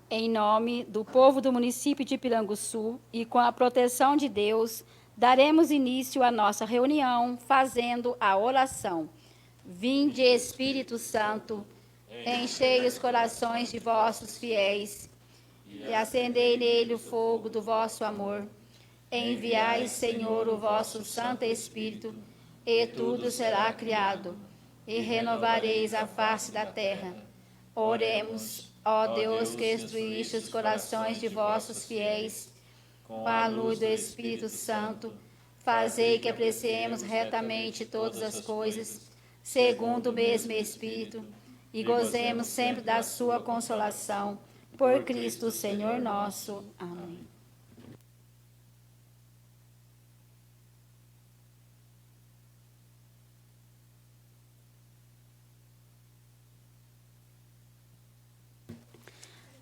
Em nome do povo do município de Piranguçu e com a proteção de Deus, daremos início à nossa reunião fazendo a oração. Vinde, Espírito Santo, enchei os corações de vossos fiéis e acendei nele o fogo do vosso amor. Enviai, Senhor, o vosso Santo Espírito, e tudo será criado, e renovareis a face da terra. Oremos, ó Deus, que instruíste os corações de vossos fiéis com a luz do Espírito Santo, fazei que apreciemos retamente todas as coisas, segundo o mesmo Espírito, e gozemos sempre da sua consolação. Por Cristo, Senhor nosso. Amém.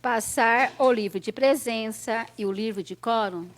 Passar o livro de presença e o livro de quórum.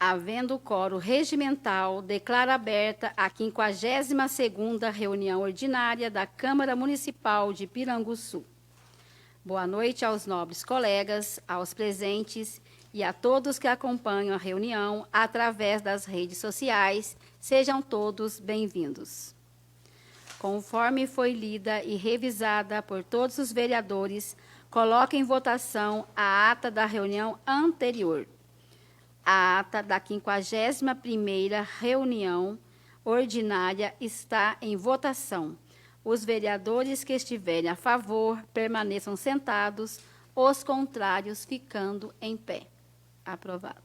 Havendo quórum regimental, declaro aberta a 52ª reunião ordinária da Câmara Municipal de Piranguçu. Boa noite aos nobres colegas, aos presentes e a todos que acompanham a reunião através das redes sociais. Sejam todos bem-vindos. Conforme foi lida e revisada por todos os vereadores, coloco em votação a ata da reunião anterior. A ata da 51ª reunião ordinária está em votação. Os vereadores que estiverem a favor permaneçam sentados, os contrários ficando em pé. Aprovado.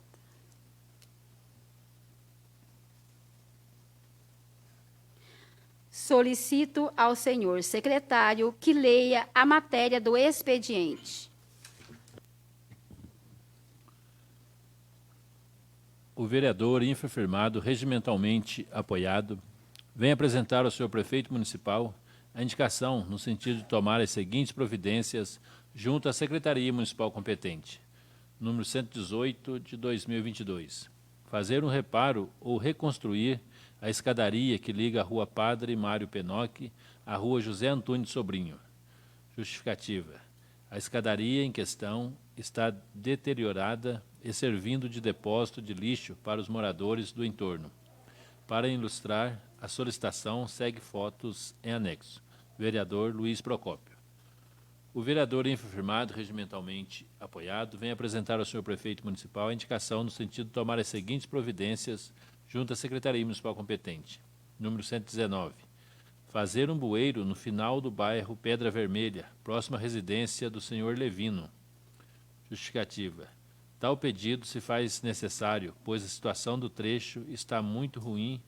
Solicito ao senhor secretário que leia a matéria do expediente. O vereador infrafirmado, regimentalmente apoiado, vem apresentar ao senhor prefeito municipal a indicação no sentido de tomar as seguintes providências junto à Secretaria Municipal competente. Número 118 de 2022. Fazer um reparo ou reconstruir a escadaria que liga a Rua Padre Mário Penocchi à Rua José Antônio de Sobrinho. Justificativa. A escadaria em questão está deteriorada e servindo de depósito de lixo para os moradores do entorno. Para ilustrar, a solicitação segue fotos em anexo. Vereador Luiz Procópio. O vereador infirmado, regimentalmente apoiado, vem apresentar ao senhor prefeito municipal a indicação no sentido de tomar as seguintes providências junto à Secretaria Municipal competente. Número 119. Fazer um bueiro no final do bairro Pedra Vermelha, próxima à residência do senhor Levino. Justificativa. Tal pedido se faz necessário, pois a situação do trecho está muito ruim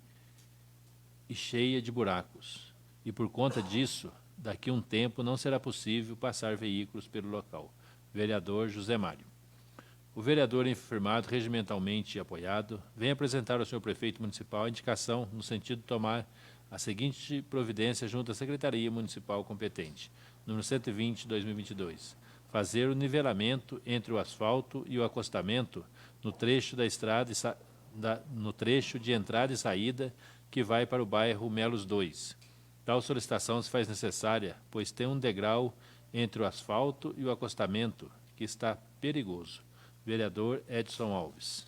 e cheia de buracos. E por conta disso, daqui a um tempo não será possível passar veículos pelo local. Vereador José Mário. O vereador infirmado, regimentalmente apoiado, vem apresentar ao senhor prefeito municipal a indicação no sentido de tomar a seguinte providência junto à Secretaria Municipal competente. Número 120, 2022. Fazer o nivelamento entre o asfalto e o acostamento no trecho da estrada no trecho de entrada e saída que vai para o bairro Melos 2. Tal solicitação se faz necessária, pois tem um degrau entre o asfalto e o acostamento que está perigoso. Vereador Edson Alves.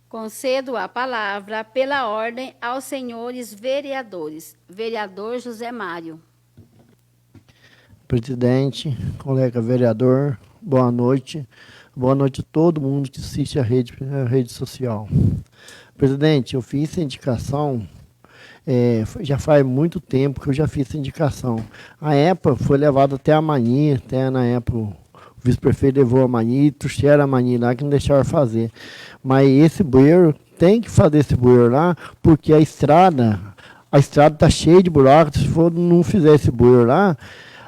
Concedo a palavra, pela ordem, aos senhores vereadores. Vereador José Mário. Presidente, colega vereador, boa noite. Boa noite a todo mundo que assiste a rede social. Presidente, eu fiz essa indicação, já faz muito tempo que eu já fiz essa indicação. A época foi levada até a Mani, até na época o vice-prefeito levou a Mani e trouxeram a Mani lá que não deixaram fazer. Mas esse bueiro, tem que fazer esse bueiro lá, porque a estrada está cheia de buracos. Se não fizer esse bueiro lá,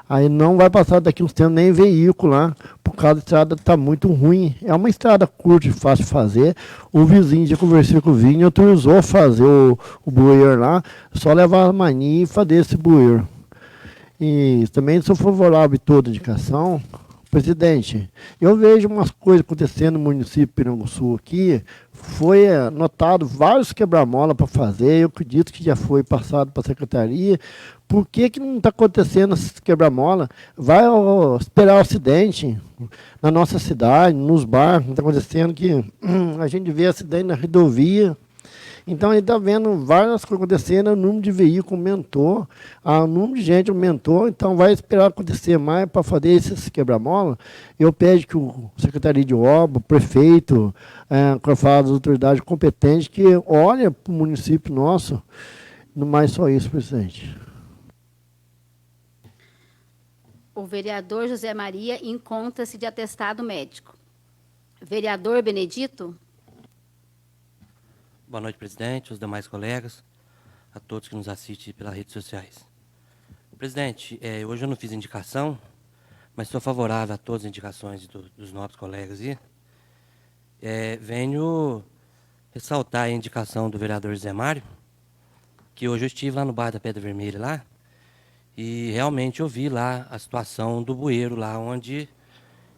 aí não vai passar daqui uns tempos nem veículo lá, por causa da estrada está muito ruim. É uma estrada curta e fácil de fazer. O vizinho, já conversei com o vizinho, autorizou fazer o bueiro lá, só levar a Mani e fazer esse bueiro. E também sou favorável a toda a indicação. Presidente, eu vejo umas coisas acontecendo no município de Piranguçu aqui, foi notado vários quebra-mola para fazer, eu acredito que já foi passado para a secretaria. Por que não está acontecendo esses quebra-mola? Vai esperar o acidente na nossa cidade, nos bairros, está acontecendo que a gente vê acidente na rodovia. Então, a gente está vendo várias coisas acontecendo, o número de veículos aumentou, o número de gente aumentou, então vai esperar acontecer mais para fazer esses quebra-mola. Eu peço que o secretário de obra, o prefeito, que fala das autoridades competentes, que olhem para o município nosso, não mais só isso, presidente. O vereador José Maria encontra-se de atestado médico. Vereador Benedito. Boa noite, presidente, os demais colegas, a todos que nos assistem pelas redes sociais. Presidente, hoje eu não fiz indicação, mas sou favorável a todas as indicações dos nossos colegas aí. Venho ressaltar a indicação do vereador Zé Mário, que hoje eu estive lá no bairro da Pedra Vermelha, lá, e realmente eu vi lá a situação do bueiro, lá onde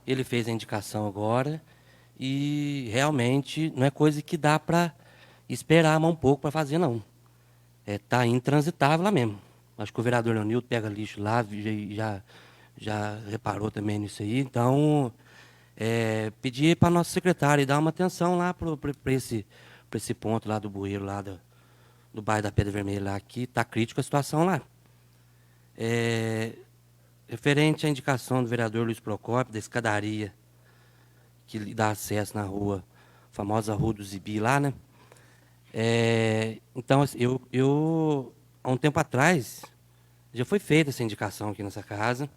ele fez a indicação agora, e realmente não é coisa que dá para esperar mais um pouco para fazer, não. Está intransitável lá mesmo. Acho que o vereador Leonildo pega lixo lá, já reparou também nisso aí. Então, pedir para a nossa secretária dar uma atenção lá para esse ponto lá do bueiro, lá do bairro da Pedra Vermelha, lá, que está crítica a situação lá. Referente à indicação do vereador Luiz Procópio, da escadaria que dá acesso na rua, a famosa Rua do Zibi lá, né? Então, eu, há um tempo atrás, já foi feita essa indicação aqui nessa casa,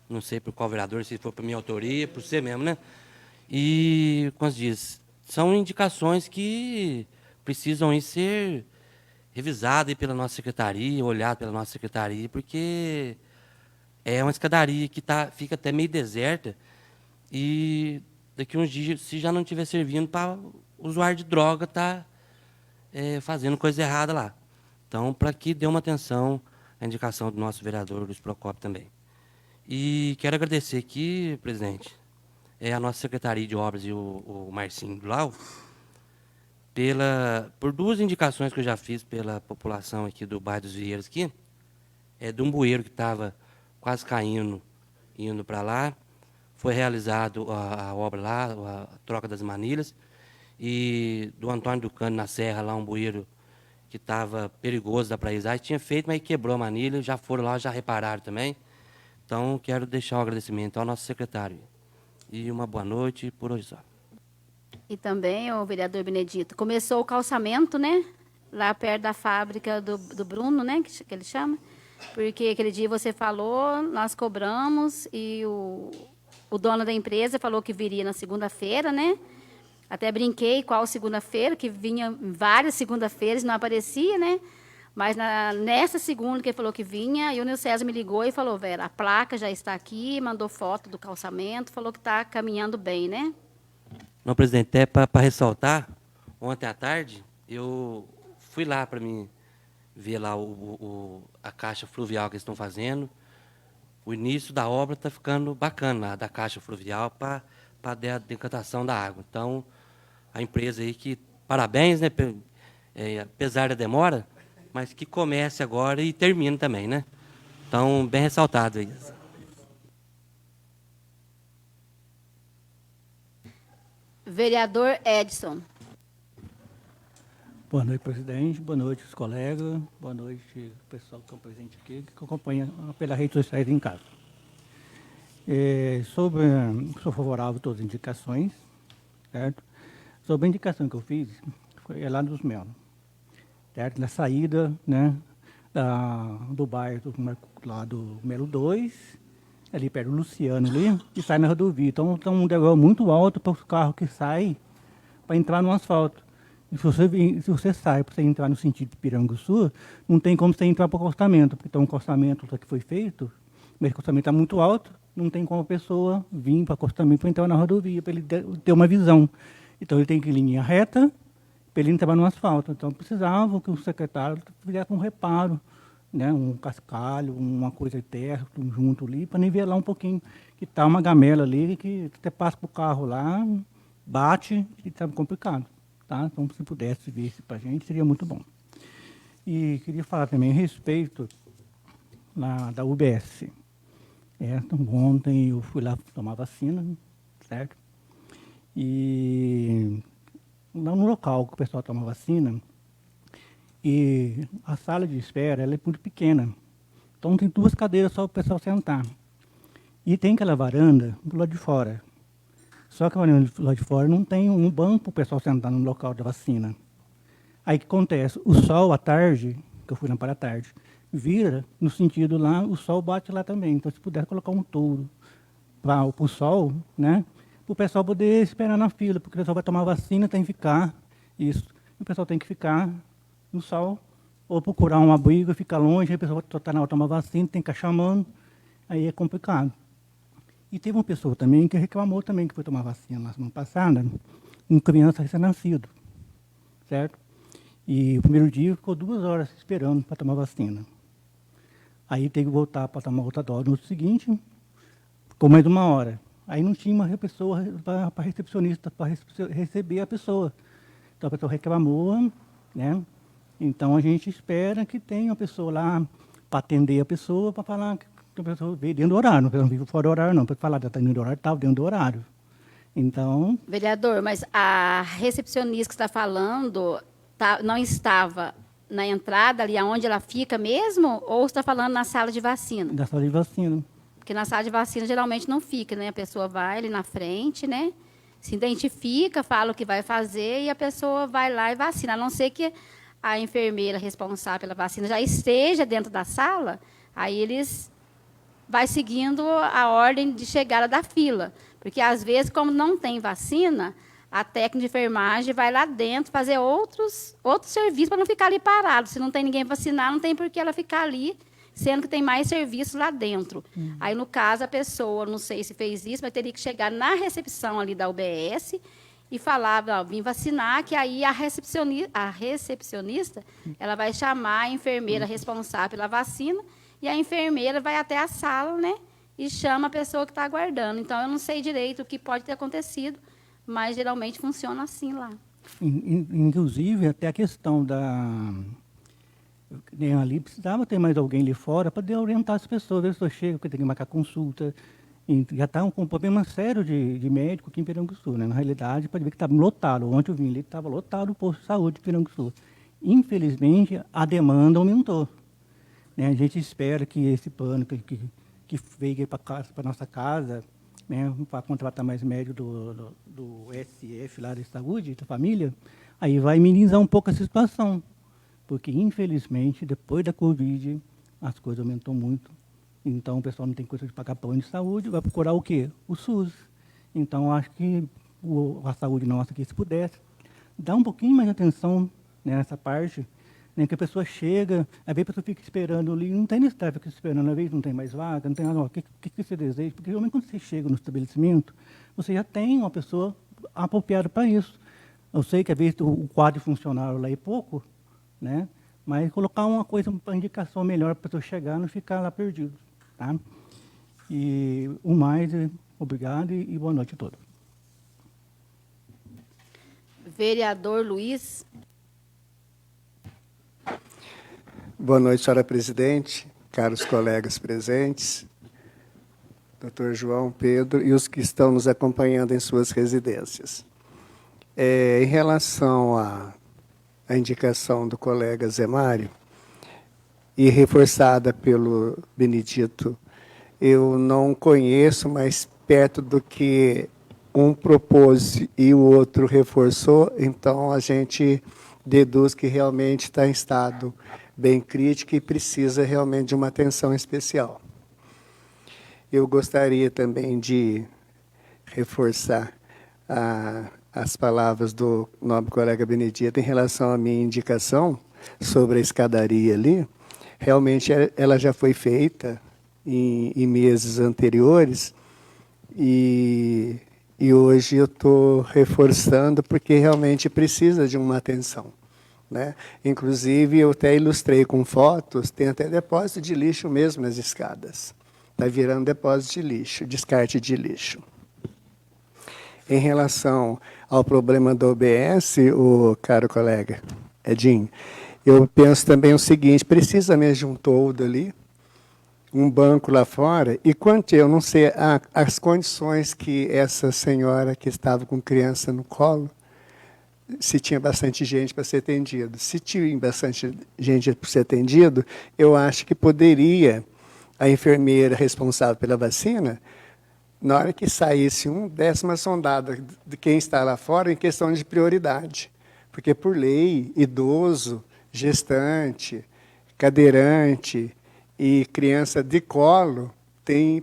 não sei por qual vereador, se for por minha autoria, por você mesmo, né? E, como se diz, são indicações que precisam ser revisadas pela nossa secretaria, olhadas pela nossa secretaria, porque é uma escadaria que fica até meio deserta e daqui uns dias, se já não estiver servindo para o usuário de droga, fazendo coisa errada lá. Então, para que dê uma atenção à indicação do nosso vereador Luiz Procópio também. E quero agradecer aqui, presidente, a nossa Secretaria de Obras e o Marcinho Blau, por 2 indicações que eu já fiz pela população aqui do bairro dos Vieiros, aqui, de um bueiro que estava quase caindo, indo para lá. Foi realizado a obra lá, a troca das manilhas, e do Antônio do Cano, na Serra, lá um bueiro que estava perigoso da paisagem, tinha feito, mas quebrou a manilha, já foram lá, já repararam também. Então, quero deixar um agradecimento ao nosso secretário. E uma boa noite por hoje só. E também, o vereador Benedito, começou o calçamento, né? Lá perto da fábrica do Bruno, né? Que ele chama. Porque aquele dia você falou, nós cobramos e o dono da empresa falou que viria na segunda-feira, né? Até brinquei qual segunda-feira, que vinha várias segunda-feiras, não aparecia, né? Mas nessa segunda que ele falou que vinha, aí o Nil César me ligou e falou, Vera, a placa já está aqui, mandou foto do calçamento, falou que está caminhando bem, né? Não, presidente, até para ressaltar, ontem à tarde, eu fui lá para mim ver lá a caixa fluvial que eles estão fazendo. O início da obra está ficando bacana lá, da caixa fluvial para a decantação da água. Então, a empresa aí que, parabéns, né, apesar da demora, mas que comece agora e termine também, né? Então, bem ressaltado aí. Vereador Edson. Boa noite, presidente. Boa noite, os colegas. Boa noite, o pessoal que estão presente aqui, que acompanha pelas redes sociais em casa. Sou favorável a todas as indicações, certo? Sobre a indicação que eu fiz, foi lá dos Melos, certo? Na saída, né, do bairro lá do Melo 2, ali perto do Luciano, ali, e sai na rodovia. Então, tem um degrau muito alto para os carros que saem para entrar no asfalto. E se você sai para você entrar no sentido de Piranguçu, não tem como você entrar para o acostamento, porque tem um acostamento que foi feito, mas o acostamento está muito alto, não tem como a pessoa vir para o acostamento para entrar na rodovia, para ele ter uma visão. Então, ele tem que ir em linha reta para ele entrar no asfalto. Então, precisava que o secretário fizesse um reparo, né, um cascalho, uma coisa de terra junto ali, para nivelar um pouquinho, que está uma gamela ali, que até passa para o carro lá, bate e está complicado. Tá? Então, se pudesse ver isso para a gente, seria muito bom. E queria falar também a respeito da UBS. Então, ontem eu fui lá tomar vacina, certo? E lá no local que o pessoal toma vacina, e a sala de espera ela é muito pequena. Então, tem 2 cadeiras só para o pessoal sentar. E tem aquela varanda do lado de fora. Só que do lado de fora não tem um banco para o pessoal sentar no local da vacina. Aí o que acontece? O sol, à tarde, que eu fui na para a tarde, vira no sentido lá, o sol bate lá também. Então, se puder colocar um touro para o sol, né? Para o pessoal poder esperar na fila, porque o pessoal vai tomar vacina, tem que ficar, isso. O pessoal tem que ficar no sol, ou procurar um abrigo, ficar longe, aí o pessoal vai estar na hora de tomar vacina, tem que ficar chamando, aí é complicado. E teve uma pessoa também que reclamou também que foi tomar vacina na semana passada, uma criança recém-nascida, certo? E o primeiro dia ficou 2 horas esperando para tomar vacina. Aí teve que voltar para tomar outra dose no outro seguinte, ficou mais 1 hora. Aí não tinha uma pessoa para recepcionista para receber a pessoa. Então a pessoa reclamou, né? Então a gente espera que tenha uma pessoa lá para atender a pessoa, para falar que a pessoa veio dentro do horário, não vive fora do horário, não. Para falar que está dentro do horário, estava dentro do horário. Então. Vereador, mas a recepcionista que está falando não estava na entrada, ali onde ela fica mesmo, ou está falando na sala de vacina? Na sala de vacina. Porque na sala de vacina geralmente não fica, né? A pessoa vai ali na frente, né? Se identifica, fala o que vai fazer e a pessoa vai lá e vacina. A não ser que a enfermeira responsável pela vacina já esteja dentro da sala, aí eles vai seguindo a ordem de chegada da fila. Porque, às vezes, como não tem vacina, a técnica de enfermagem vai lá dentro fazer outros serviços para não ficar ali parado. Se não tem ninguém vacinar, não tem por que ela ficar ali, sendo que tem mais serviços lá dentro. Aí, no caso, a pessoa, não sei se fez isso, mas teria que chegar na recepção ali da UBS e falava, vim vacinar, que aí a recepcionista ela vai chamar a enfermeira responsável pela vacina, e a enfermeira vai até a sala, né, e chama a pessoa que está aguardando. Então, eu não sei direito o que pode ter acontecido, mas geralmente funciona assim lá. Inclusive, até a questão ali precisava ter mais alguém ali fora para poder orientar as pessoas. As pessoas chegam, porque tem que marcar consulta. E já está um problema sério de médico aqui em Piranguçu, né? Na realidade, pode ver que estava lotado. Ontem eu vim ali, estava lotado o posto de saúde de Piranguçu. Infelizmente, a demanda aumentou, né? A gente espera que esse plano que veio para a nossa casa, né, para contratar mais médico do SF lá de saúde, da família, aí vai minimizar um pouco a situação. Porque, infelizmente, depois da Covid, as coisas aumentou muito. Então, o pessoal não tem coisa de pagar plano de saúde, vai procurar o quê? O SUS. Então, acho que a saúde nossa aqui, se pudesse, dar um pouquinho mais de atenção, né, nessa parte, né, que a pessoa chega, às vezes a pessoa fica esperando ali, não tem necessidade de ficar esperando, às vezes não tem mais vaga, não tem nada, o que você deseja? Porque, realmente, quando você chega no estabelecimento, você já tem uma pessoa apropriada para isso. Eu sei que, às vezes, o quadro de funcionário lá é pouco, né? Mas colocar uma coisa para indicação melhor para a pessoa chegar e não ficar lá perdido. Tá? E o mais, obrigado e boa noite a todos. Vereador Luiz. Boa noite, senhora presidente, caros colegas presentes, doutor João, Pedro e os que estão nos acompanhando em suas residências. Em relação à indicação do colega Zé Mário, e reforçada pelo Benedito, eu não conheço, mas perto do que um propôs e o outro reforçou, então a gente deduz que realmente está em estado bem crítico e precisa realmente de uma atenção especial. Eu gostaria também de reforçar as palavras do nobre colega Benedito em relação à minha indicação sobre a escadaria ali. Realmente ela já foi feita em meses anteriores e hoje eu estou reforçando porque realmente precisa de uma atenção, né? Inclusive, eu até ilustrei com fotos, tem até depósito de lixo mesmo nas escadas. Está virando depósito de lixo, descarte de lixo. Em relação ao problema do OBS, o caro colega Edinho, eu penso também o seguinte, precisa mesmo de um toldo ali, um banco lá fora, e quanto eu não sei as condições que essa senhora que estava com criança no colo, se tinha bastante gente para ser atendido. Se tinha bastante gente para ser atendido, eu acho que poderia a enfermeira responsável pela vacina, na hora que saísse desse uma sondada de quem está lá fora em questão de prioridade. Porque, por lei, idoso, gestante, cadeirante e criança de colo tem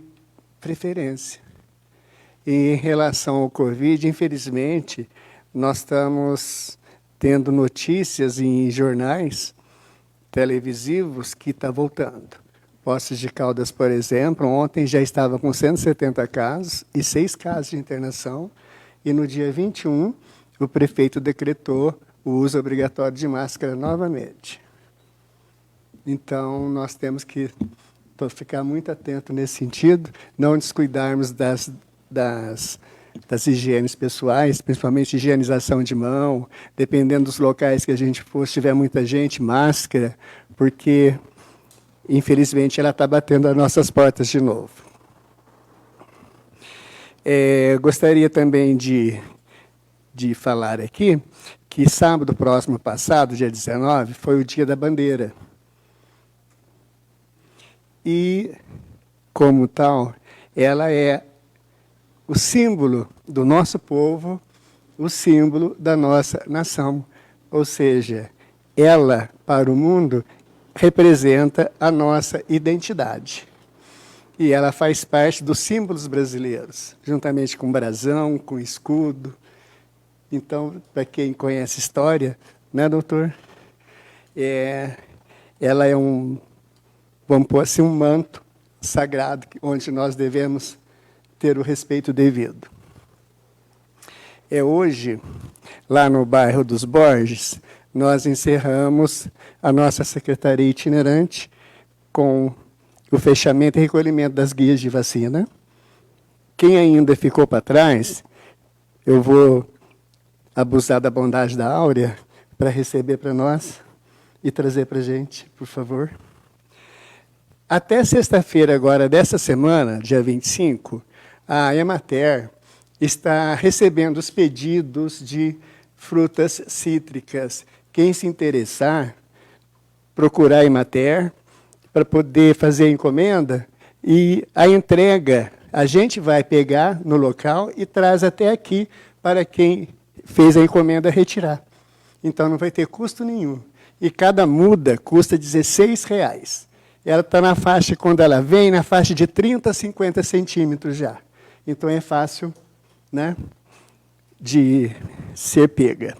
preferência. E em relação ao Covid, infelizmente, nós estamos tendo notícias em jornais televisivos que está voltando. Poços de Caldas, por exemplo, ontem já estava com 170 casos e 6 casos de internação, e no dia 21, o prefeito decretou o uso obrigatório de máscara novamente. Então, nós temos que ficar muito atento nesse sentido, não descuidarmos das higienes pessoais, principalmente higienização de mão, dependendo dos locais que a gente for, se tiver muita gente, máscara, porque, infelizmente, ela está batendo as nossas portas de novo. Gostaria também de falar aqui que sábado próximo passado, dia 19, foi o Dia da Bandeira. E, como tal, ela é o símbolo do nosso povo, o símbolo da nossa nação. Ou seja, ela, para o mundo, representa a nossa identidade. E ela faz parte dos símbolos brasileiros, juntamente com o brasão, com o escudo. Então, para quem conhece história, né, doutor? Ela é vamos pôr assim, um manto sagrado, onde nós devemos ter o respeito devido. Hoje, lá no bairro dos Borges, nós encerramos a nossa secretaria itinerante com o fechamento e recolhimento das guias de vacina. Quem ainda ficou para trás, eu vou abusar da bondade da Áurea para receber para nós e trazer para a gente, por favor. Até sexta-feira agora dessa semana, dia 25, a Emater está recebendo os pedidos de frutas cítricas. Quem se interessar, procurar a Emater para poder fazer a encomenda e a entrega a gente vai pegar no local e traz até aqui para quem fez a encomenda retirar. Então não vai ter custo nenhum. E cada muda custa R$16. Ela está na faixa, quando ela vem, na faixa de 30 a 50 centímetros já. Então é fácil, né, de ser pega.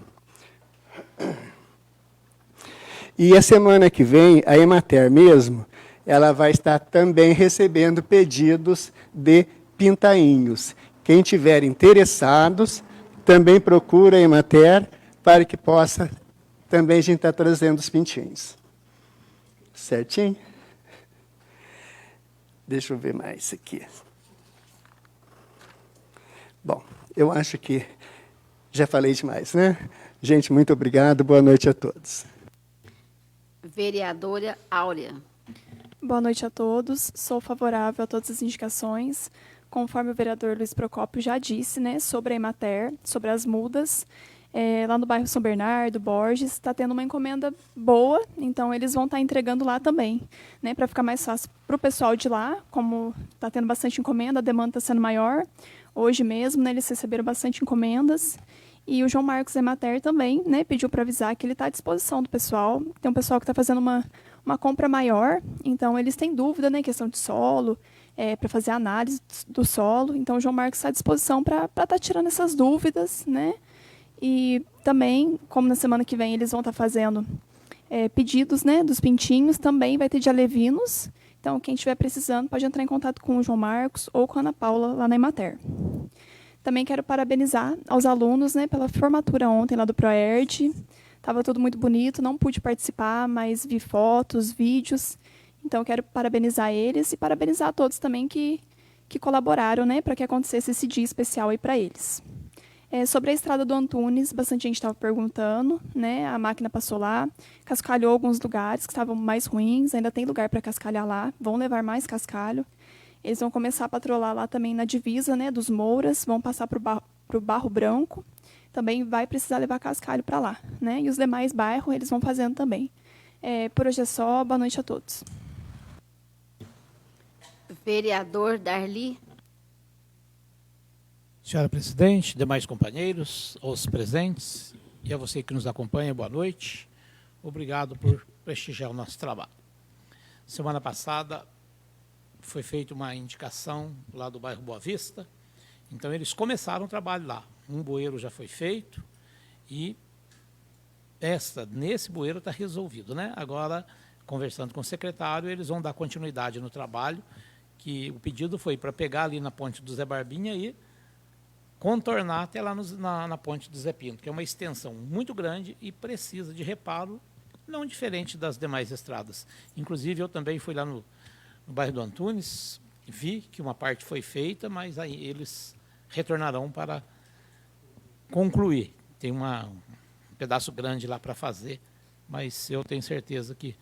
E a semana que vem, a Emater mesmo, ela vai estar também recebendo pedidos de pintainhos. Quem tiver interessados, também procura a Emater para que possa também a gente estar trazendo os pintinhos. Certinho? Deixa eu ver mais aqui. Bom, eu acho que já falei demais, né? Gente, muito obrigado. Boa noite a todos. Vereadora Áurea. Boa noite a todos. Sou favorável a todas as indicações. Conforme o vereador Luiz Procópio já disse, né, sobre a Emater, sobre as mudas, lá no bairro São Bernardo, Borges, está tendo uma encomenda boa, então eles vão estar entregando lá também, né, para ficar mais fácil para o pessoal de lá, como está tendo bastante encomenda, a demanda está sendo maior. Hoje mesmo, né, eles receberam bastante encomendas. E o João Marcos Emater também, né, pediu para avisar que ele está à disposição do pessoal. Tem um pessoal que está fazendo uma compra maior, então eles têm dúvida, né, questão de solo, para fazer análise do solo. Então o João Marcos está à disposição para estar tirando essas dúvidas, né? E também, como na semana que vem eles vão estar fazendo pedidos, né, dos pintinhos, também vai ter de alevinos. Então quem estiver precisando pode entrar em contato com o João Marcos ou com a Ana Paula lá na Emater. Também quero parabenizar aos alunos, né, pela formatura ontem lá do Proerd. Estava tudo muito bonito, não pude participar, mas vi fotos, vídeos. Então, quero parabenizar eles e parabenizar a todos também que colaboraram, né, para que acontecesse esse dia especial aí para eles. Sobre a estrada do Antunes, bastante gente estava perguntando, né, a máquina passou lá, cascalhou alguns lugares que estavam mais ruins, ainda tem lugar para cascalhar lá, vão levar mais cascalho. Eles vão começar a patrolar lá também na divisa, né, dos Mouras, vão passar para o Barro Branco, também vai precisar levar cascalho para lá, né, e os demais bairros eles vão fazendo também. Por hoje é só, boa noite a todos. Vereador Darli. Senhora Presidente, demais companheiros, aos presentes e a você que nos acompanha, boa noite. Obrigado por prestigiar o nosso trabalho. Semana passada foi feita uma indicação lá do bairro Boa Vista, então eles começaram o trabalho lá. Um bueiro já foi feito e nesse bueiro está resolvido, né? Agora, conversando com o secretário, eles vão dar continuidade no trabalho, que o pedido foi para pegar ali na ponte do Zé Barbinha e contornar até lá na ponte do Zé Pinto, que é uma extensão muito grande e precisa de reparo, não diferente das demais estradas. Inclusive, eu também fui lá no bairro do Antunes, vi que uma parte foi feita, mas aí eles retornarão para concluir. Tem um pedaço grande lá para fazer, mas eu tenho certeza que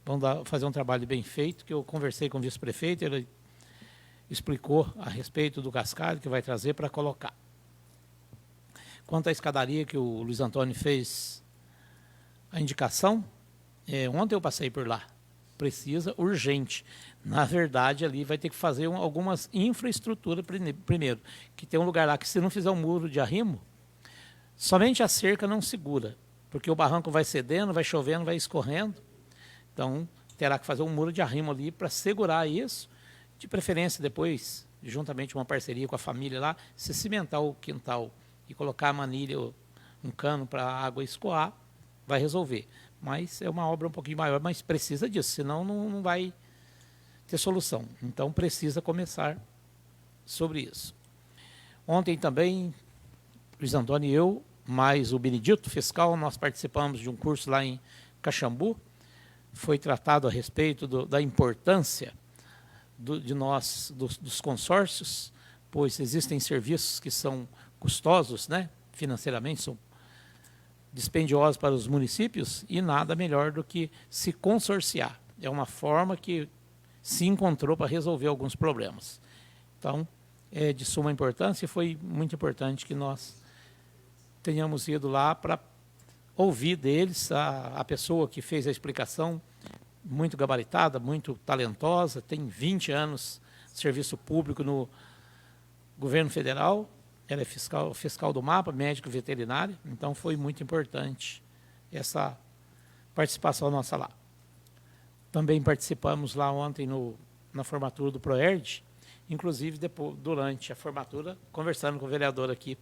vão fazer um trabalho bem feito, que eu conversei com o vice-prefeito, ele explicou a respeito do cascalho que vai trazer para colocar. Quanto à escadaria que o Luiz Antônio fez a indicação, ontem eu passei por lá, precisa urgente. Na verdade, ali vai ter que fazer algumas infraestruturas primeiro, que tem um lugar lá que se não fizer um muro de arrimo, somente a cerca não segura, porque o barranco vai cedendo, vai chovendo, vai escorrendo, então terá que fazer um muro de arrimo ali para segurar isso, de preferência depois, juntamente uma parceria com a família lá, se cimentar o quintal e colocar a manilha, um cano para a água escoar, vai resolver. Mas é uma obra um pouquinho maior, mas precisa disso, senão não vai ter solução. Então precisa começar sobre isso. Ontem também Luiz Antônio e eu, mais o Benedito, fiscal, nós participamos de um curso lá em Caxambu. Foi tratado a respeito da importância dos consórcios, pois existem serviços que são custosos, né, financeiramente, são dispendiosos para os municípios, e nada melhor do que se consorciar. É uma forma que se encontrou para resolver alguns problemas. Então, é de suma importância, e foi muito importante que nós tenhamos ido lá para ouvir deles a pessoa que fez a explicação, muito gabaritada, muito talentosa, tem 20 anos de serviço público no governo federal, ela é fiscal do MAPA, médico veterinário, então foi muito importante essa participação nossa lá. Também participamos lá ontem na formatura do PROERD, inclusive durante a formatura, conversando com o vereador aqui.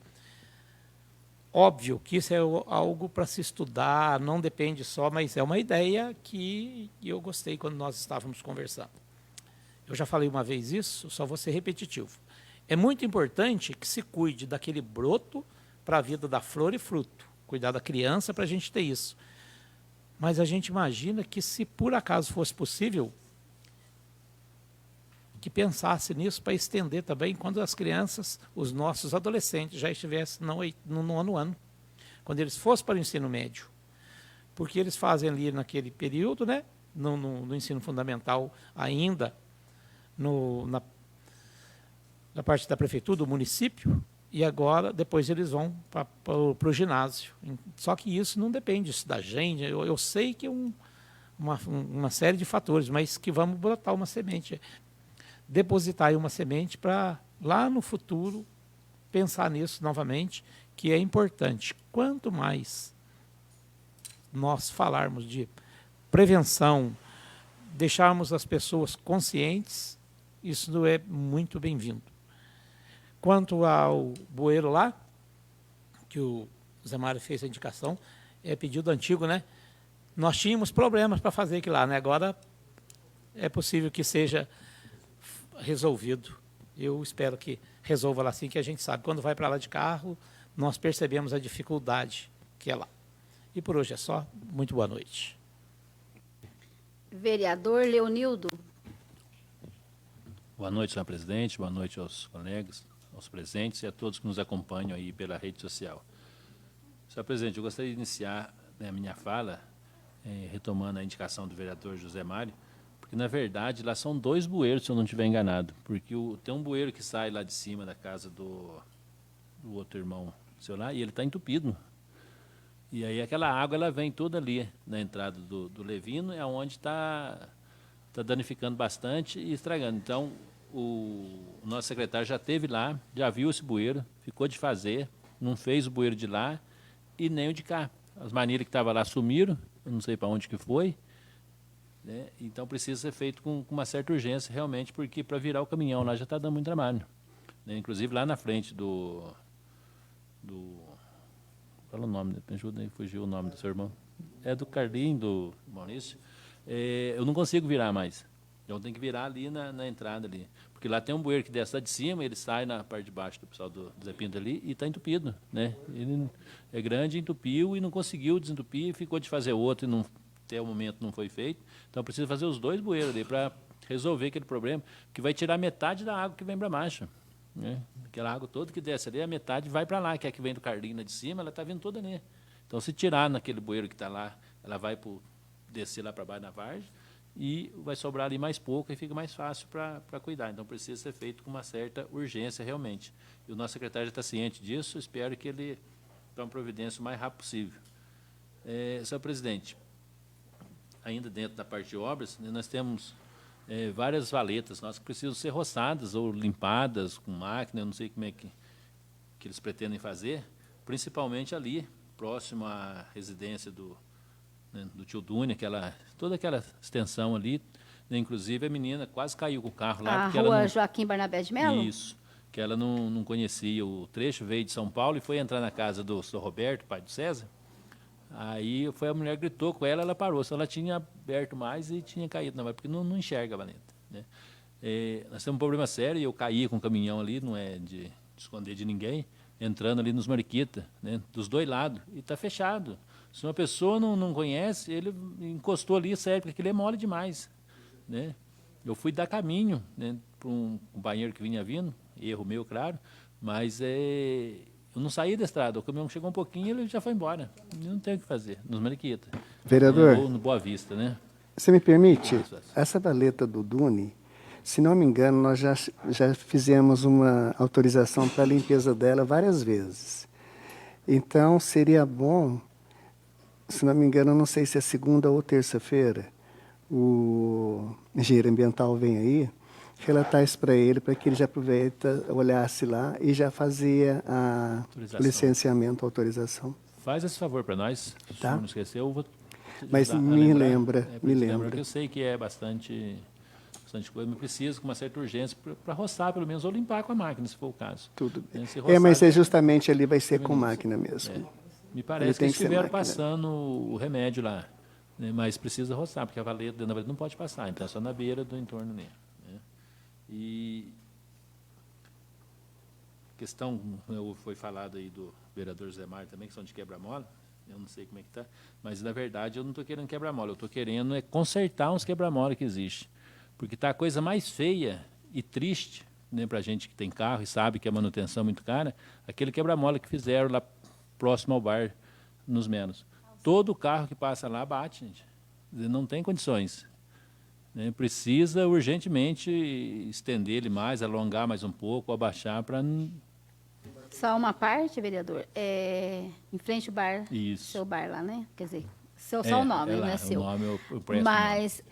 Óbvio que isso é algo para se estudar, não depende só, mas é uma ideia que eu gostei quando nós estávamos conversando. Eu já falei uma vez isso, só vou ser repetitivo. É muito importante que se cuide daquele broto para a vida da flor e fruto, cuidar da criança para a gente ter isso. Mas a gente imagina que, se por acaso fosse possível, que pensasse nisso para estender também quando as crianças, os nossos adolescentes, já estivessem no nono ano, quando eles fossem para o ensino médio. Porque eles fazem ali naquele período, né, no ensino fundamental ainda, na parte da prefeitura, do município, e agora, depois eles vão para o ginásio. Só que isso não depende isso da gente, eu sei que é uma série de fatores, mas que vamos brotar uma semente, depositar aí uma semente para lá no futuro pensar nisso novamente, que é importante. Quanto mais nós falarmos de prevenção, deixarmos as pessoas conscientes, isso é muito bem-vindo. Quanto ao bueiro lá, que o Zé Mário fez a indicação, é pedido antigo, né? Nós tínhamos problemas para fazer aquilo lá, né? Agora é possível que seja resolvido. Eu espero que resolva lá assim, que a gente sabe. Quando vai para lá de carro, nós percebemos a dificuldade que é lá. E por hoje é só. Muito boa noite. Vereador Leonildo. Boa noite, senhor presidente. Boa noite aos colegas, aos presentes e a todos que nos acompanham aí pela rede social. Senhor presidente, eu gostaria de iniciar, né, a minha fala retomando a indicação do vereador José Mário, porque, na verdade, lá são 2 bueiros, se eu não estiver enganado, porque tem um bueiro que sai lá de cima da casa do outro irmão seu lá, e ele está entupido. E aí aquela água ela vem toda ali na entrada do Levino, é onde está danificando bastante e estragando. Então, o nosso secretário já esteve lá, já viu esse bueiro, ficou de fazer, não fez o bueiro de lá e nem o de cá. As manilhas que estavam lá sumiram, eu não sei para onde que foi, né? Então precisa ser feito com uma certa urgência realmente, porque para virar o caminhão lá já está dando muito trabalho, né? Inclusive lá na frente fala o nome, me ajuda aí, fugiu o nome do seu irmão. É do Carlinho, do Maurício. Eu não consigo virar mais. Então tem que virar ali na entrada ali. Porque lá tem um bueiro que desce lá de cima, ele sai na parte de baixo do pessoal do Zé Pinto ali e está entupido, né? Ele é grande, entupiu e não conseguiu desentupir, ficou de fazer outro e até o momento não foi feito. Então precisa fazer os 2 bueiros ali para resolver aquele problema, que vai tirar metade da água que vem para baixo, né? Aquela água toda que desce ali, a metade vai para lá, que é a que vem do Carlinho lá de cima, ela está vindo toda ali. Então se tirar naquele bueiro que está lá, ela vai descer lá para baixo na vargem, e vai sobrar ali mais pouco e fica mais fácil para cuidar. Então precisa ser feito com uma certa urgência realmente. E o nosso secretário já está ciente disso, espero que ele tome providência o mais rápido possível. Senhor presidente, ainda dentro da parte de obras, né, nós temos várias valetas nossas que precisam ser roçadas ou limpadas com máquina, eu não sei como é que eles pretendem fazer, principalmente ali, próximo à residência do tio Dúnia, toda aquela extensão ali, né, inclusive a menina quase caiu com o carro lá. A rua Joaquim Barnabé de Melo? Isso, que ela não conhecia o trecho, veio de São Paulo e foi entrar na casa do Sr. Roberto, pai do César. Aí foi a mulher, gritou com ela parou, só ela tinha aberto mais e tinha caído na valeta, porque não enxerga a valeta, né? Nós temos um problema sério, eu caí com o caminhão ali, não é de esconder de ninguém, entrando ali nos Mariquita, né, dos dois lados, e está fechado. Se uma pessoa não conhece, ele encostou ali, sério, porque aquilo é mole demais. Né? Eu fui dar caminho, né, para um companheiro que vinha vindo, erro meu, claro, mas eu não saí da estrada. O caminhão chegou um pouquinho e ele já foi embora. Não tem o que fazer, nos Mariquita. Vereador, Ou no Boa Vista, né? você me permite? Isso. Essa valeta do Dune, se não me engano, nós já fizemos uma autorização para a limpeza dela várias vezes. Então, seria bom, se não me engano, não sei se é segunda ou terça-feira, o engenheiro ambiental vem aí, relatar isso para ele, para que ele já aproveita, olhasse lá e já fazia o licenciamento, a autorização. Faz esse favor para nós. Tá. Se o senhor não esqueceu, eu vou Mas ajudar a me lembrar. lembra. Porque eu sei que é bastante coisa, mas preciso com uma certa urgência para roçar, pelo menos, ou limpar com a máquina, se for o caso. Tudo bem. Se roçar, Mas justamente ali vai ser com máquina mesmo. Me parece que tem eles que ser estiveram máquina. passando o remédio lá, né, mas precisa roçar, porque a valeta, dentro da valeta não pode passar, então é só na beira do entorno dele. Né? E questão, foi falado aí do vereador Zé Mário também, que são de quebra-mola, eu não sei como é que está, mas na verdade eu não estou querendo quebra-mola, eu estou querendo consertar uns quebra-mola que existem, porque está a coisa mais feia e triste, né, para a gente que tem carro e sabe que a manutenção é muito cara, aquele quebra-mola que fizeram lá próximo ao bar, nos Menos. Todo carro que passa lá bate, gente. Não tem condições. Né? Precisa urgentemente estender ele mais, alongar mais um pouco, abaixar para... Só uma parte, vereador, em frente ao bar, Isso. seu bar lá, né? Quer dizer, só o nome, não é seu. O nome eu presto. Mas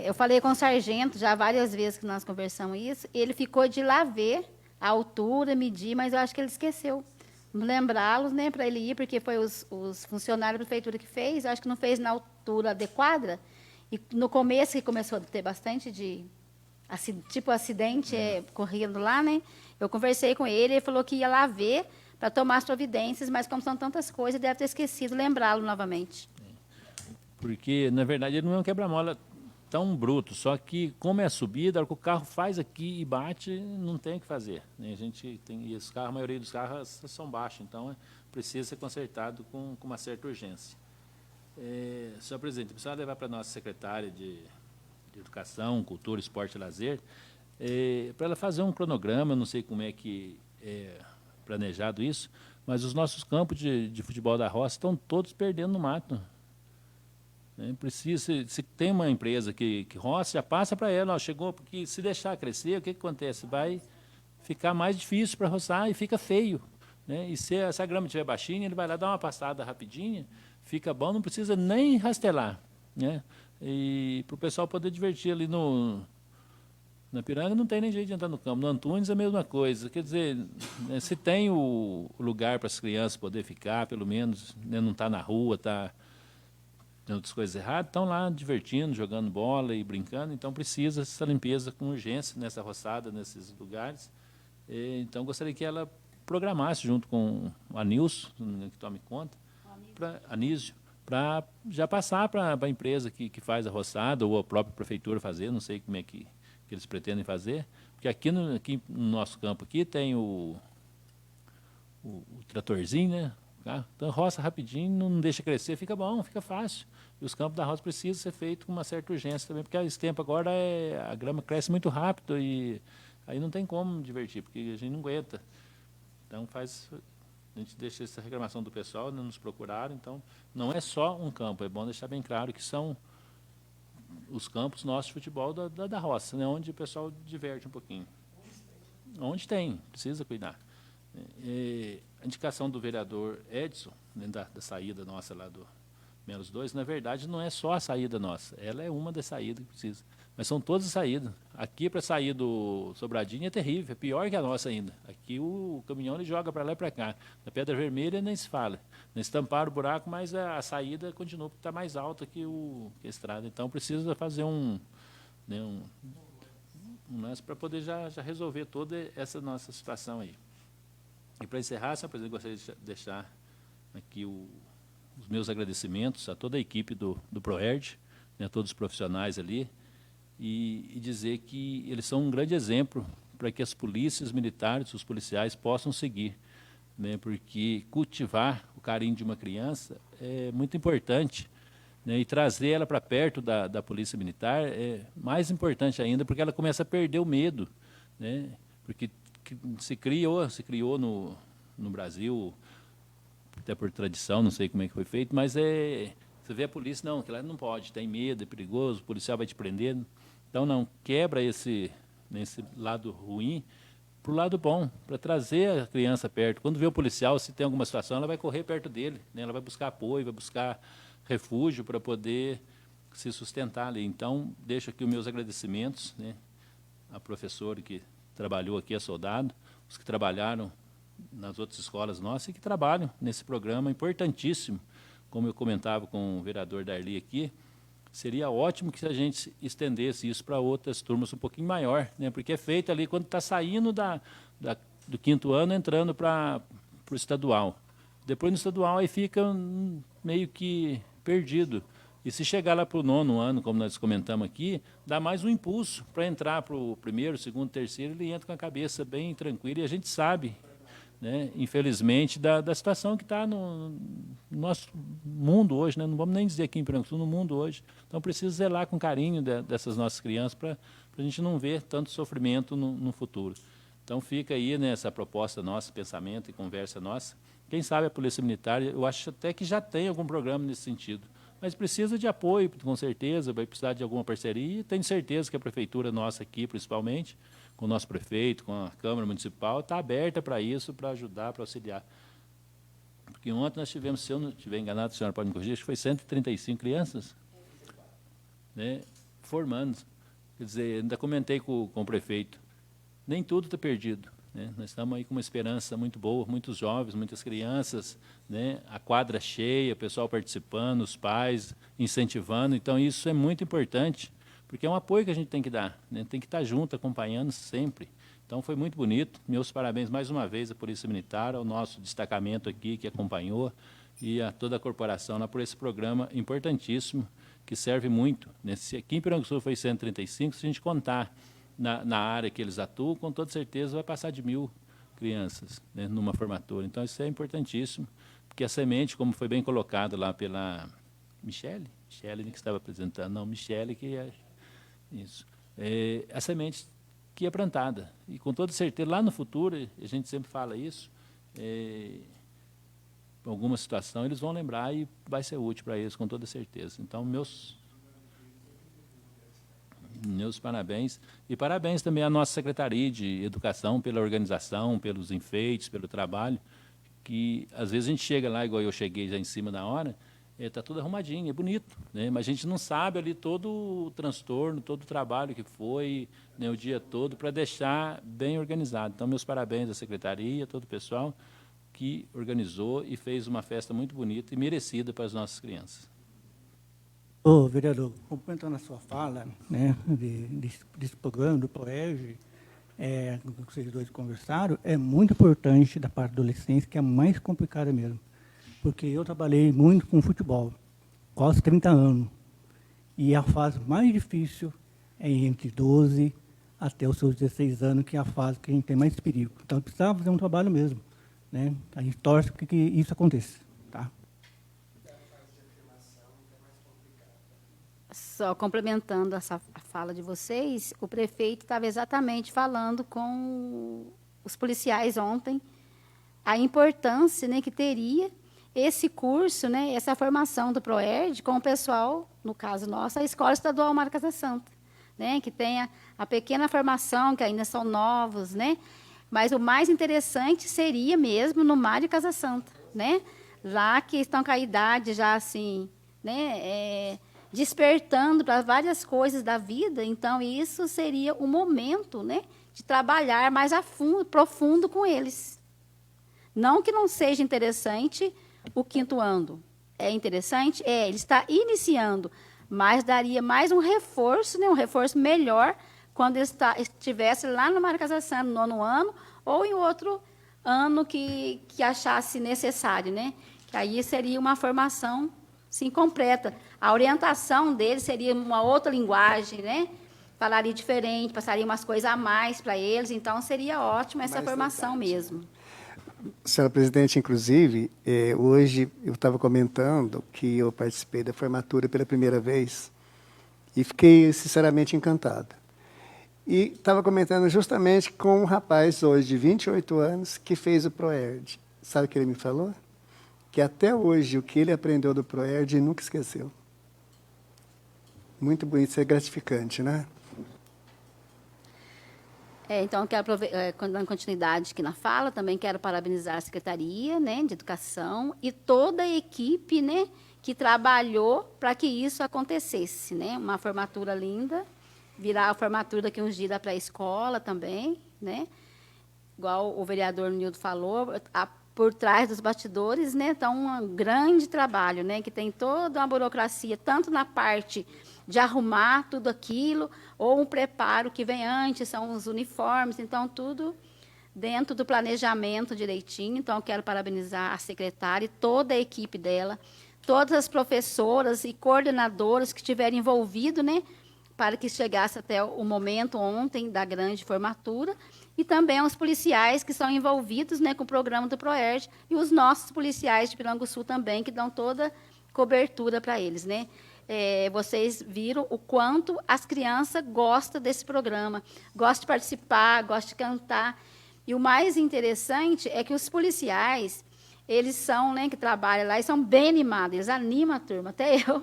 eu falei com o sargento já várias vezes que nós conversamos isso, ele ficou de lá ver a altura, medir, mas eu acho que ele esqueceu. Lembrá-los, né, para ele ir, porque foi os funcionários da prefeitura que fez, eu acho que não fez na altura adequada, e no começo que começou a ter bastante tipo acidente correndo lá, né, eu conversei com ele falou que ia lá ver para tomar as providências, mas como são tantas coisas, deve ter esquecido, lembrá-lo novamente. Porque, na verdade, ele não é um quebra-mola tão bruto, só que como é subida, a hora que o carro faz aqui e bate, não tem o que fazer. Né? A gente tem, e os carros, a maioria dos carros são baixos, então precisa ser consertado com uma certa urgência. Senhor presidente, precisa levar para a nossa secretária de Educação, Cultura, Esporte e Lazer, para ela fazer um cronograma, não sei como é que é planejado isso, mas os nossos campos de futebol da roça estão todos perdendo no mato. Precisa, se tem uma empresa que roça, já passa para ela, chegou, porque se deixar crescer, o que acontece? Vai ficar mais difícil para roçar e fica feio. Né? E se a grama estiver baixinha, ele vai lá dar uma passada rapidinha, fica bom, não precisa nem rastelar. Né? E para o pessoal poder divertir ali na Piranga, não tem nem jeito de entrar no campo. No Antunes, a mesma coisa. Quer dizer, né, se tem o lugar para as crianças poder ficar, pelo menos, né, não está na rua, está... tem outras coisas erradas, estão lá divertindo, jogando bola e brincando, então precisa essa limpeza com urgência nessa roçada, nesses lugares. Então, gostaria que ela programasse junto com o Anilson, que tome conta, Anísio, para já passar para a empresa que faz a roçada, ou a própria prefeitura fazer, não sei como é que eles pretendem fazer, porque aqui no nosso campo aqui tem o tratorzinho, né? Então, roça rapidinho, não deixa crescer, fica bom, fica fácil. E os campos da roça precisam ser feitos com uma certa urgência também, porque esse tempo agora a grama cresce muito rápido e aí não tem como divertir, porque a gente não aguenta. Então, a gente deixa essa reclamação do pessoal, não nos procuraram, então não é só um campo, é bom deixar bem claro que são os campos nossos de futebol da roça, né, onde o pessoal diverte um pouquinho. Onde tem, precisa cuidar. A indicação do vereador Edson, né, da saída nossa lá do Menos 2, na verdade, não é só a saída nossa, ela é uma das saídas que precisa. Mas são todas as saídas. Aqui, para sair do Sobradinho, é terrível, é pior que a nossa ainda. Aqui o caminhão ele joga para lá e para cá. Na Pedra Vermelha nem se fala. Não estamparam o buraco, mas a saída continua, porque está mais alta que a estrada. Então, precisa fazer um lance para poder já resolver toda essa nossa situação aí. E para encerrar, senhor presidente, gostaria de deixar aqui os meus agradecimentos a toda a equipe do ProERD, né, a todos os profissionais ali, e dizer que eles são um grande exemplo para que as polícias militares, os policiais, possam seguir. né, porque cultivar o carinho de uma criança é muito importante, né, e trazer ela para perto da polícia militar é mais importante ainda, porque ela começa a perder o medo, né, porque se criou no Brasil, até por tradição, não sei como é que foi feito, mas você vê a polícia, não, que ela não pode, tem medo, é perigoso, o policial vai te prender. Então, não, quebra nesse lado ruim para o lado bom, para trazer a criança perto. Quando vê o policial, se tem alguma situação, ela vai correr perto dele, né? Ela vai buscar apoio, vai buscar refúgio para poder se sustentar ali. Então, deixo aqui os meus agradecimentos, né? A professora que trabalhou aqui, a soldado, os que trabalharam nas outras escolas nossas e que trabalham nesse programa importantíssimo. Como eu comentava com o vereador Darli aqui, seria ótimo que a gente estendesse isso para outras turmas um pouquinho maior, né? Porque é feito ali quando está saindo do 5º ano, entrando para o estadual. Depois no estadual aí fica meio que perdido. E se chegar lá para o 9º ano, como nós comentamos aqui, dá mais um impulso para entrar para o 1º, 2º, 3º, ele entra com a cabeça bem tranquila e a gente sabe, né, infelizmente, da situação que está no nosso mundo hoje, né? Não vamos nem dizer aqui em Pernambuco, no mundo hoje. Então, precisa zelar com carinho dessas nossas crianças para a gente não ver tanto sofrimento no futuro. Então, fica aí, né, essa proposta nossa, pensamento e conversa nossa. Quem sabe a Polícia Militar, eu acho até que já tem algum programa nesse sentido, mas precisa de apoio, com certeza, vai precisar de alguma parceria, e tenho certeza que a Prefeitura nossa aqui, principalmente, com o nosso prefeito, com a Câmara Municipal, está aberta para isso, para ajudar, para auxiliar. Porque ontem nós tivemos, se eu não estiver enganado, a senhora pode me corrigir, acho que foi 135 crianças, né, formando. Quer dizer, ainda comentei com o prefeito, nem tudo está perdido, né? Nós estamos aí com uma esperança muito boa, muitos jovens, muitas crianças, né, a quadra cheia, o pessoal participando, os pais incentivando, então isso é muito importante, porque é um apoio que a gente tem que dar, né? Tem que estar junto, acompanhando sempre. Então, foi muito bonito. Meus parabéns mais uma vez à Polícia Militar, ao nosso destacamento aqui que acompanhou e a toda a corporação lá por esse programa importantíssimo, que serve muito, né? Aqui em Pernambuco foi 135, se a gente contar na área que eles atuam, com toda certeza vai passar de 1.000 crianças, né, numa formatura. Então, isso é importantíssimo, porque a semente, como foi bem colocado lá pela Michele que estava apresentando, não, Michele que é... Isso. A semente que é plantada. E, com toda certeza, lá no futuro, a gente sempre fala isso, em alguma situação, eles vão lembrar e vai ser útil para eles, com toda certeza. Então, meus parabéns. E parabéns também à nossa Secretaria de Educação pela organização, pelos enfeites, pelo trabalho, que, às vezes, a gente chega lá, igual eu cheguei já em cima da hora, está tudo arrumadinho, é bonito, né? Mas a gente não sabe ali todo o transtorno, todo o trabalho que foi, né, o dia todo, para deixar bem organizado. Então, meus parabéns à secretaria, a todo o pessoal que organizou e fez uma festa muito bonita e merecida para as nossas crianças. Ô, vereador, complementando a sua fala, né, desse programa, do PROERJ, que vocês dois conversaram, é muito importante da parte da adolescência, que é a mais complicada mesmo. Porque eu trabalhei muito com futebol, quase 30 anos. E a fase mais difícil é entre 12 até os seus 16 anos, que é a fase que a gente tem mais perigo. Então, precisava fazer um trabalho mesmo, né? A gente torce para que isso aconteça. Tá? Só complementando a fala de vocês, o prefeito estava exatamente falando com os policiais ontem, a importância, né, que teria esse curso, né, essa formação do PROERJ com o pessoal, no caso nosso, a Escola Estadual Mário Casa Santa, né, que tenha a pequena formação, que ainda são novos, né, mas o mais interessante seria mesmo no Mário Casa Santa, né, lá que estão com a idade já assim, né, despertando para várias coisas da vida, então isso seria o momento, né, de trabalhar mais a fundo, profundo com eles. Não que não seja interessante o 5º ano. É interessante? Ele está iniciando, mas daria mais um reforço, né, um reforço melhor quando ele estivesse lá no Mário Casa Santa, no 9º ano, ou em outro ano que achasse necessário, né? Que aí seria uma formação, sim, completa. A orientação dele seria uma outra linguagem, né? Falaria diferente, passaria umas coisas a mais para eles, então seria ótimo essa formação mesmo. Senhora presidente, inclusive, hoje eu estava comentando que eu participei da formatura pela primeira vez e fiquei, sinceramente, encantado. E estava comentando justamente com um rapaz hoje de 28 anos que fez o ProERD. Sabe o que ele me falou? Que até hoje o que ele aprendeu do ProERD ele nunca esqueceu. Muito bonito, isso é gratificante, né? Então, quero dando continuidade aqui na fala, também quero parabenizar a Secretaria, né, de Educação e toda a equipe, né, que trabalhou para que isso acontecesse, né? Uma formatura linda, virar a formatura daqui uns dias da pré-escola também, né? Igual o vereador Nildo falou, por trás dos bastidores, né, está um grande trabalho, né, que tem toda uma burocracia, tanto na parte de arrumar tudo aquilo, ou um preparo que vem antes, são os uniformes, então, tudo dentro do planejamento direitinho. Então, eu quero parabenizar a secretária e toda a equipe dela, todas as professoras e coordenadoras que estiveram envolvidas, né, para que chegasse até o momento ontem da grande formatura, e também os policiais que são envolvidos, né, com o programa do ProERD, e os nossos policiais de Piranguçu também, que dão toda cobertura para eles, né? Vocês viram o quanto as crianças gostam desse programa, gostam de participar, gostam de cantar. E o mais interessante é que os policiais, eles são, né, que trabalham lá, e são bem animados, eles animam a turma, até eu.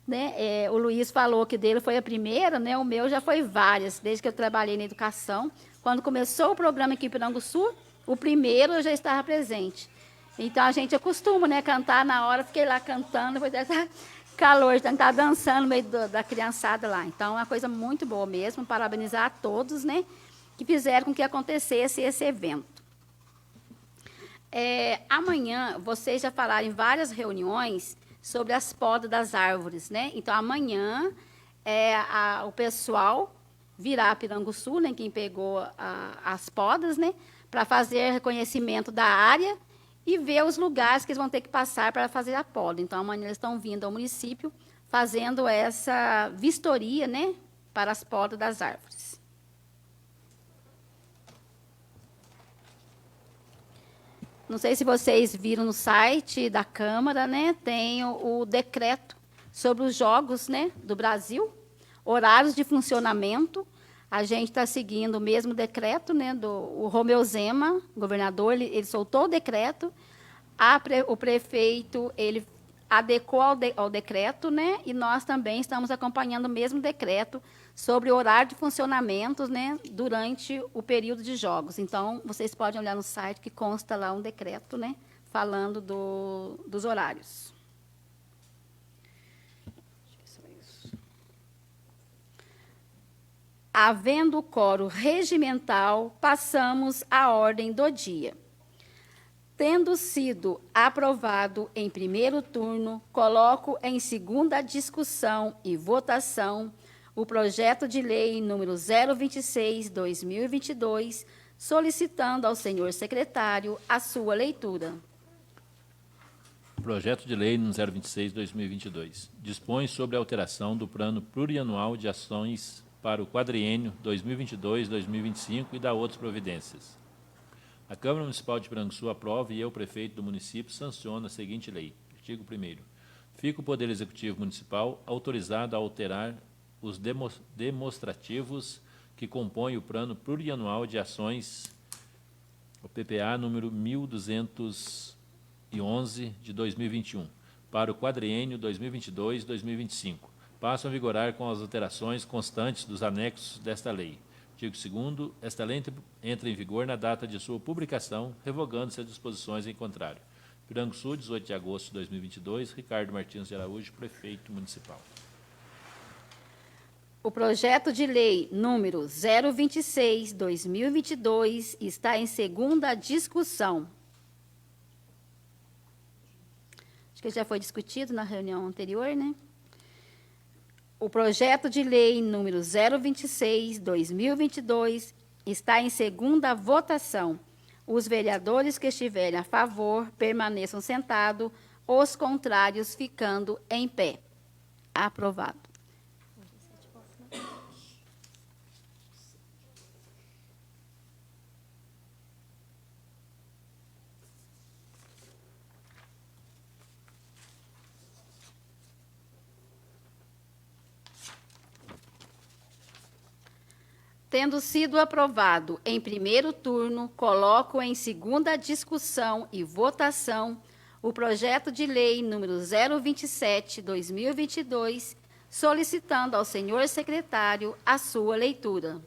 Né? O Luiz falou que dele foi a primeira, né? O meu já foi várias, desde que eu trabalhei na educação. Quando começou o programa aqui em Piranguçu, o primeiro eu já estava presente. Então, a gente acostuma, né, cantar na hora, fiquei lá cantando, depois dessa calor, então estava dançando no meio da criançada lá. Então, é uma coisa muito boa mesmo, parabenizar a todos, né, que fizeram com que acontecesse esse evento. Amanhã, vocês já falaram em várias reuniões sobre as podas das árvores, né? Então, amanhã, o pessoal virá a Piranguçu, né, quem pegou as podas, né, para fazer reconhecimento da área e ver os lugares que eles vão ter que passar para fazer a poda. Então, amanhã eles estão vindo ao município fazendo essa vistoria, né, para as podas das árvores. Não sei se vocês viram no site da Câmara, né, tem o decreto sobre os Jogos, né, do Brasil, horários de funcionamento. A gente está seguindo o mesmo decreto, né, o Romeu Zema, governador, ele soltou o decreto, o prefeito ele adequou ao decreto, né, e nós também estamos acompanhando o mesmo decreto sobre o horário de funcionamento, né, durante o período de jogos. Então, vocês podem olhar no site que consta lá um decreto, né, falando dos horários. Havendo o quórum regimental, passamos à ordem do dia. Tendo sido aprovado em primeiro turno, coloco em segunda discussão e votação o projeto de lei número 026/2022, solicitando ao senhor secretário a sua leitura. Projeto de lei número 026/2022 dispõe sobre a alteração do plano plurianual de ações para o quadriênio 2022-2025 e dá outras providências. A Câmara Municipal de Piranguçu aprova e eu, prefeito do município, sanciono a seguinte lei. Artigo 1º. Fica o Poder Executivo Municipal autorizado a alterar os demonstrativos que compõem o Plano Plurianual de Ações, o PPA número 1211 de 2021, para o quadriênio 2022-2025. Passam a vigorar com as alterações constantes dos anexos desta lei. Artigo 2º. Esta lei entra em vigor na data de sua publicação, revogando-se as disposições em contrário. Piranguçu, 18 de agosto de 2022. Ricardo Martins de Araújo, prefeito municipal. O projeto de lei número 026/2022 está em segunda discussão. Acho que já foi discutido na reunião anterior, né? O projeto de lei número 026/2022 está em segunda votação. Os vereadores que estiverem a favor permaneçam sentados, os contrários ficando em pé. Aprovado. Tendo sido aprovado em primeiro turno, coloco em segunda discussão e votação o projeto de lei número 027/2022, solicitando ao senhor secretário a sua leitura.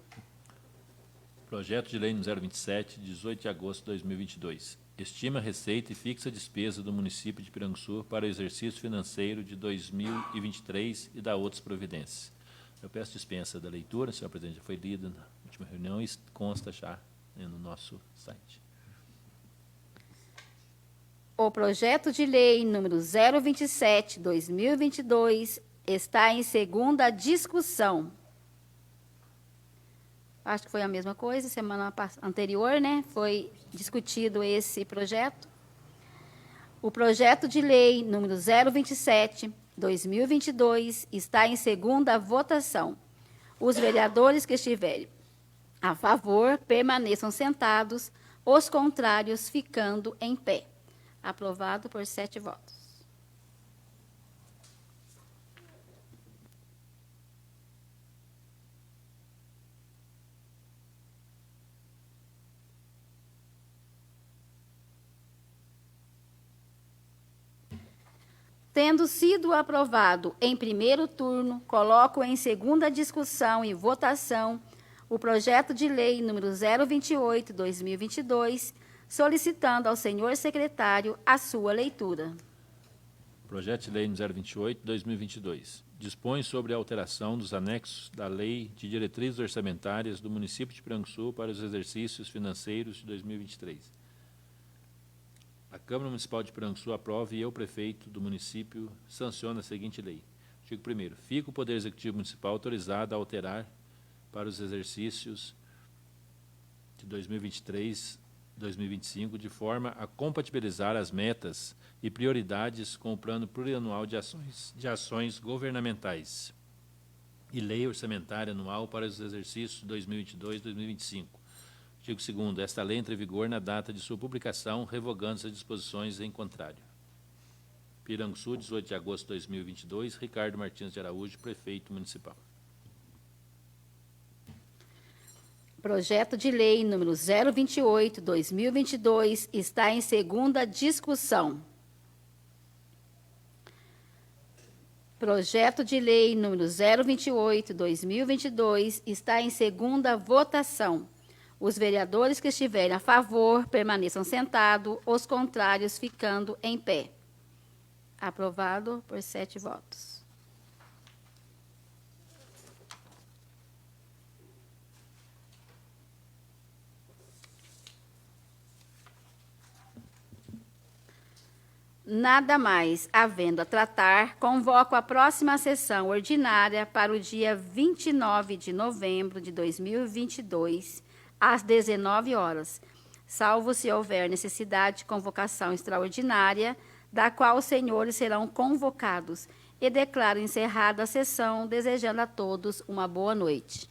Projeto de lei número 027, 18 de agosto de 2022. Estima a receita e fixa a despesa do município de Piranguçu para o exercício financeiro de 2023 e dá outras providências. Eu peço dispensa da leitura, senhor presidente, já foi lida na última reunião e consta já no nosso site. O projeto de lei número 027/2022 está em segunda discussão. Acho que foi a mesma coisa, semana anterior, né? Foi discutido esse projeto. O projeto de lei número 027/2022 está em segunda votação. Os vereadores que estiverem a favor permaneçam sentados, os contrários ficando em pé. Aprovado por 7 votos. Tendo sido aprovado em primeiro turno, coloco em segunda discussão e votação o projeto de lei número 028/2022, solicitando ao senhor secretário a sua leitura. Projeto de lei número 028/2022. Dispõe sobre a alteração dos anexos da Lei de Diretrizes Orçamentárias do município de Piranguçu para os exercícios financeiros de 2023. A Câmara Municipal de Piranguçu aprova e eu, prefeito do município, sanciona a seguinte lei. Artigo 1º. Fica o Poder Executivo Municipal autorizado a alterar para os exercícios de 2023 e 2025, de forma a compatibilizar as metas e prioridades com o Plano Plurianual de Ações Governamentais e Lei Orçamentária Anual para os exercícios 2022 e 2025. Artigo 2º. Esta lei entra em vigor na data de sua publicação, revogando-se as disposições em contrário. Piranguçu, 18 de agosto de 2022. Ricardo Martins de Araújo, prefeito municipal. Projeto de lei número 028/2022 está em segunda discussão. Projeto de lei número 028/2022 está em segunda votação. Os vereadores que estiverem a favor permaneçam sentados, os contrários ficando em pé. Aprovado por 7 votos. Nada mais havendo a tratar, convoco a próxima sessão ordinária para o dia 29 de novembro de 2022, às 19 horas, salvo se houver necessidade de convocação extraordinária, da qual os senhores serão convocados, e declaro encerrada a sessão, desejando a todos uma boa noite.